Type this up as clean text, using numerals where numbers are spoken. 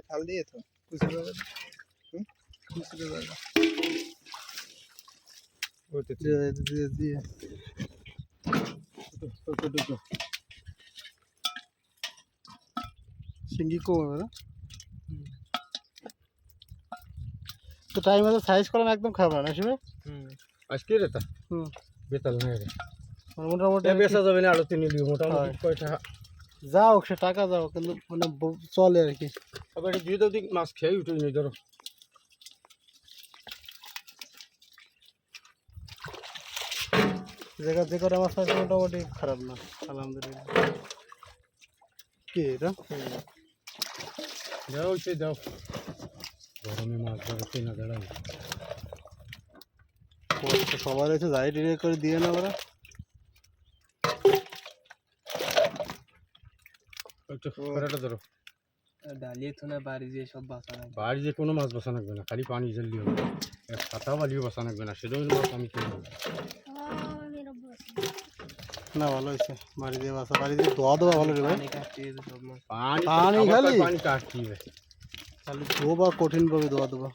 খাল দিয়ে তো কুচুরে জায়গা কুচুরে জায়গা ওইতে দিয়ে দিয়ে ছোট সিঙ্গি কমে না তো টাইম আছে সাইজ করেন একদম খারাপ না শিবে আজকে রে তা বেতাল নাই রে মোটামুটি বেচা যাবে না আরো 3 লিও মোটামুটি কয়টা যাও সে টাকা যাও কিন্তু মানে চলে আর কি আবার এই দুই দিক মাছ খেয়ে উঠে নিয়ে ধরো জায়গা যে করে মাছ আছে মোটামুটি খারাপ না আলহামদুলিল্লাহ কি এটা যাও সে যাও গরমে মাছ ধরে কিনা দাঁড়াই সবাই রয়েছে যাই ডিরে করে দিয়ে না ওরা একটু কড়াটা ধরো ডালিয়ে তো না বাড়ি দিয়ে সব বাঁচা না বাড়ি যে কোনো মাছ বাঁচা লাগবে না খালি পানি জ্বালি হবে এক পাতা বালিও বাঁচা লাগবে না সেটাও মাছ আমি কিনবো না ভালো হয়েছে বাড়ি দিয়ে বাঁচা বাড়ি দিয়ে ধোয়া দেওয়া ভালো রে ভাই পানি পানি খালি পানি কাটতে হবে খালি ধোবা কঠিন ভাবে ধোয়া দেবো